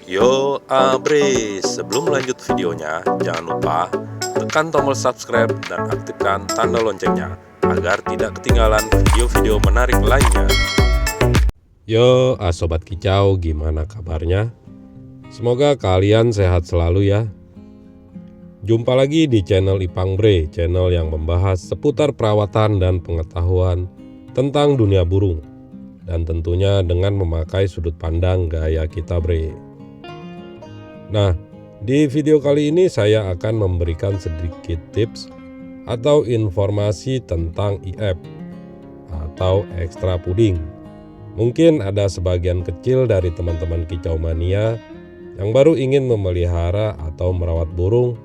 Yo Abre, sebelum lanjut videonya, jangan lupa tekan tombol subscribe dan aktifkan tanda loncengnya agar tidak ketinggalan video-video menarik lainnya. Yo Sobat Kicau, gimana kabarnya? Semoga kalian sehat selalu ya. Jumpa lagi di channel Ipang Bre, channel yang membahas seputar perawatan dan pengetahuan tentang dunia burung, dan tentunya dengan memakai sudut pandang gaya kita bre. Nah, di video kali ini saya akan memberikan sedikit tips atau informasi tentang IF atau ekstra puding. Mungkin ada sebagian kecil dari teman-teman kicau mania yang baru ingin memelihara atau merawat burung,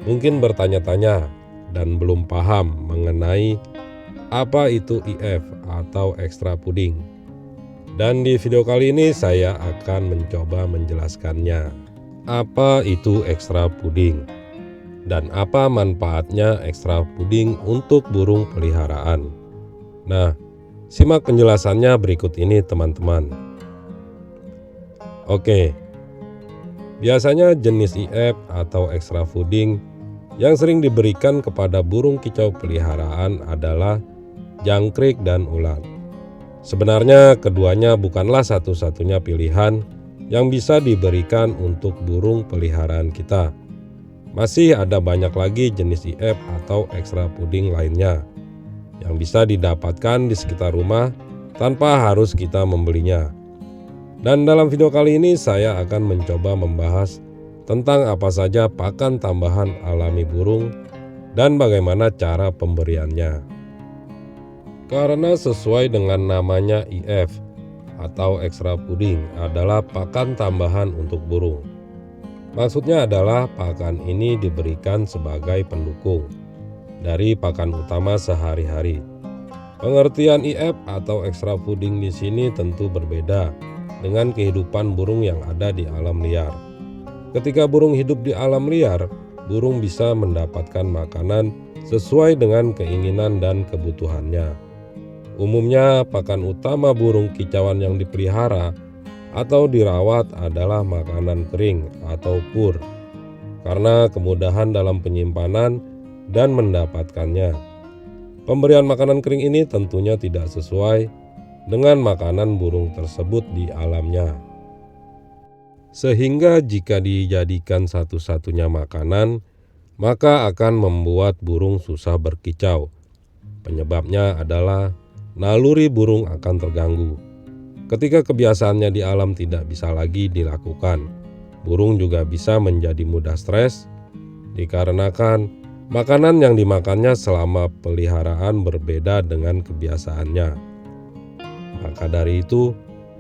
mungkin bertanya-tanya dan belum paham mengenai apa itu IF atau ekstra puding. Dan di video kali ini saya akan mencoba menjelaskannya. Apa itu ekstra puding dan apa manfaatnya ekstra puding untuk burung peliharaan? Nah, simak penjelasannya berikut ini teman-teman. Oke, biasanya jenis IF atau ekstra puding yang sering diberikan kepada burung kicau peliharaan adalah jangkrik dan ulat. Sebenarnya keduanya bukanlah satu-satunya pilihan yang bisa diberikan untuk burung peliharaan kita. Masih ada banyak lagi jenis IF atau ekstra puding lainnya yang bisa didapatkan di sekitar rumah tanpa harus kita membelinya. Dan dalam video kali ini saya akan mencoba membahas tentang apa saja pakan tambahan alami burung dan bagaimana cara pemberiannya. Karena sesuai dengan namanya IF atau ekstra puding adalah pakan tambahan untuk burung. Maksudnya adalah pakan ini diberikan sebagai pendukung dari pakan utama sehari-hari. Pengertian IF atau ekstra puding di sini tentu berbeda dengan kehidupan burung yang ada di alam liar. Ketika burung hidup di alam liar, burung bisa mendapatkan makanan sesuai dengan keinginan dan kebutuhannya. Umumnya pakan utama burung kicauan yang dipelihara atau dirawat adalah makanan kering atau pur, karena kemudahan dalam penyimpanan dan mendapatkannya. Pemberian makanan kering ini tentunya tidak sesuai dengan makanan burung tersebut di alamnya. Sehingga jika dijadikan satu-satunya makanan, maka akan membuat burung susah berkicau. Penyebabnya adalah naluri burung akan terganggu. Ketika kebiasaannya di alam tidak bisa lagi dilakukan, burung juga bisa menjadi mudah stres dikarenakan makanan yang dimakannya selama peliharaan berbeda dengan kebiasaannya. Maka dari itu,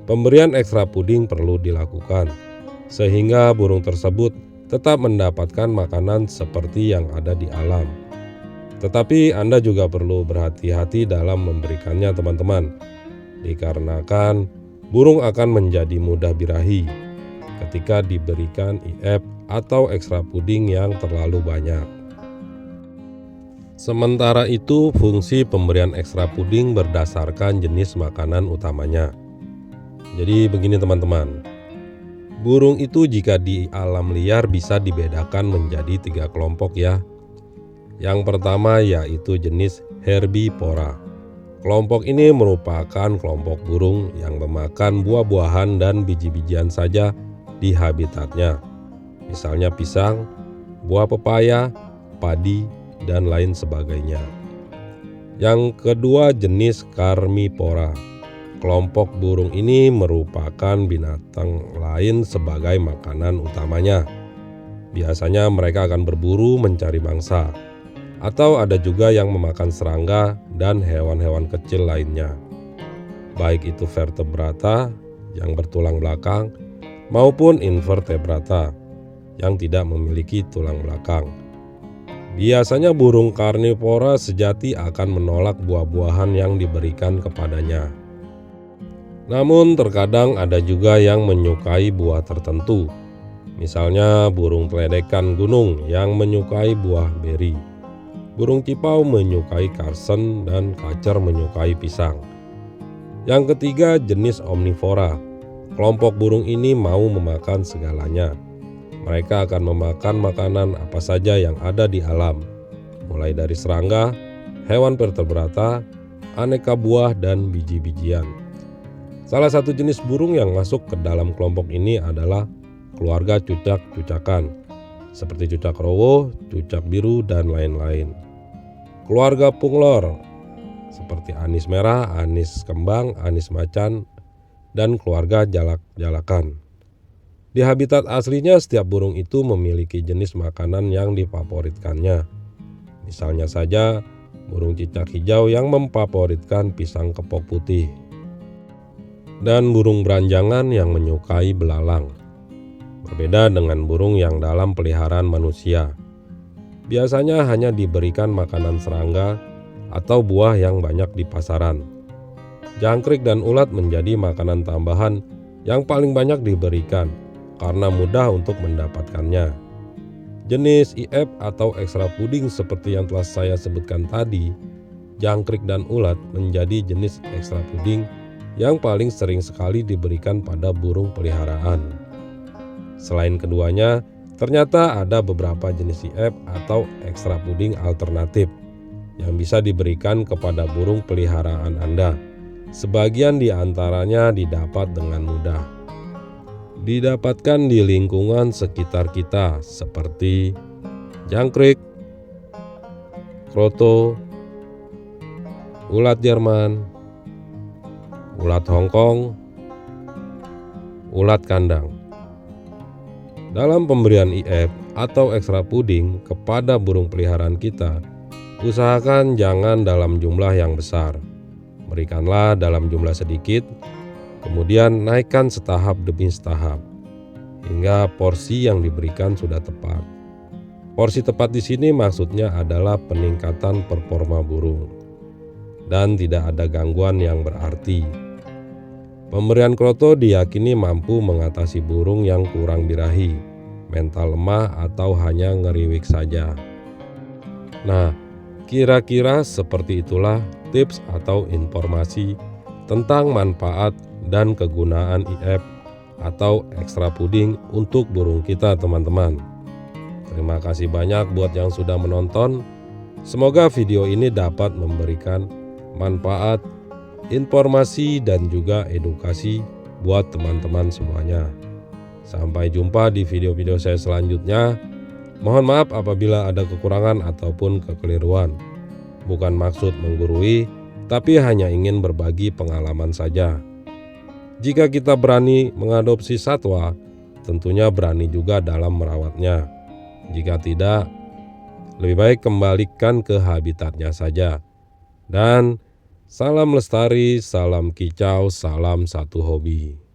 pemberian ekstra puding perlu dilakukan sehingga burung tersebut tetap mendapatkan makanan seperti yang ada di alam. Tetapi Anda juga perlu berhati-hati dalam memberikannya teman-teman, dikarenakan burung akan menjadi mudah birahi ketika diberikan IF atau ekstra puding yang terlalu banyak. Sementara itu, fungsi pemberian ekstra puding berdasarkan jenis makanan utamanya. Jadi begini teman-teman, burung itu jika di alam liar bisa dibedakan menjadi 3 kelompok ya. Yang pertama yaitu jenis herbivora. Kelompok ini merupakan kelompok burung yang memakan buah-buahan dan biji-bijian saja di habitatnya. Misalnya pisang, buah pepaya, padi, dan lain sebagainya. Yang kedua jenis karnivora. Kelompok burung ini merupakan binatang lain sebagai makanan utamanya. Biasanya mereka akan berburu mencari mangsa, atau ada juga yang memakan serangga dan hewan-hewan kecil lainnya, baik itu vertebrata yang bertulang belakang maupun invertebrata yang tidak memiliki tulang belakang. Biasanya burung karnivora sejati akan menolak buah-buahan yang diberikan kepadanya. Namun terkadang ada juga yang menyukai buah tertentu, misalnya burung peledekan gunung yang menyukai buah beri. Burung cipau menyukai karsen dan kacer menyukai pisang. Yang ketiga jenis omnivora. Kelompok burung ini mau memakan segalanya. Mereka akan memakan makanan apa saja yang ada di alam, mulai dari serangga, hewan vertebrata, aneka buah, dan biji-bijian. Salah satu jenis burung yang masuk ke dalam kelompok ini adalah keluarga cucak-cucakan, seperti cucak rowo, cucak biru, dan lain-lain. Keluarga punglor, seperti anis merah, anis kembang, anis macan, dan keluarga jalak-jalakan. Di habitat aslinya, setiap burung itu memiliki jenis makanan yang difavoritkannya. Misalnya saja, burung cicak hijau yang memfavoritkan pisang kepok putih, dan burung beranjangan yang menyukai belalang. Berbeda dengan burung yang dalam peliharaan manusia. Biasanya hanya diberikan makanan serangga atau buah yang banyak di pasaran. Jangkrik dan ulat menjadi makanan tambahan yang paling banyak diberikan karena mudah untuk mendapatkannya. Jenis IF atau ekstra puding seperti yang telah saya sebutkan tadi, jangkrik dan ulat menjadi jenis ekstra puding yang paling sering sekali diberikan pada burung peliharaan. Selain keduanya, ternyata ada beberapa jenis IF atau ekstra puding alternatif yang bisa diberikan kepada burung peliharaan Anda. Sebagian di antaranya didapat dengan mudah. Didapatkan di lingkungan sekitar kita seperti jangkrik, kroto, ulat Jerman, ulat Hongkong, ulat kandang. Dalam pemberian IF atau ekstra puding kepada burung peliharaan kita, usahakan jangan dalam jumlah yang besar. Berikanlah dalam jumlah sedikit, kemudian naikkan setahap demi setahap hingga porsi yang diberikan sudah tepat. Porsi tepat di sini maksudnya adalah peningkatan performa burung dan tidak ada gangguan yang berarti. Pemberian kroto diyakini mampu mengatasi burung yang kurang birahi, mental lemah, atau hanya ngeriwik saja. Nah, kira-kira seperti itulah tips atau informasi tentang manfaat dan kegunaan IF atau ekstra puding untuk burung kita, teman-teman. Terima kasih banyak buat yang sudah menonton. Semoga video ini dapat memberikan manfaat, informasi, dan juga edukasi buat teman-teman semuanya. Sampai jumpa di video-video saya selanjutnya. Mohon maaf apabila ada kekurangan ataupun kekeliruan. Bukan maksud menggurui, tapi hanya ingin berbagi pengalaman saja. Jika kita berani mengadopsi satwa, tentunya berani juga dalam merawatnya. Jika tidak, lebih baik kembalikan ke habitatnya saja. Dan salam lestari, salam kicau, salam satu hobi.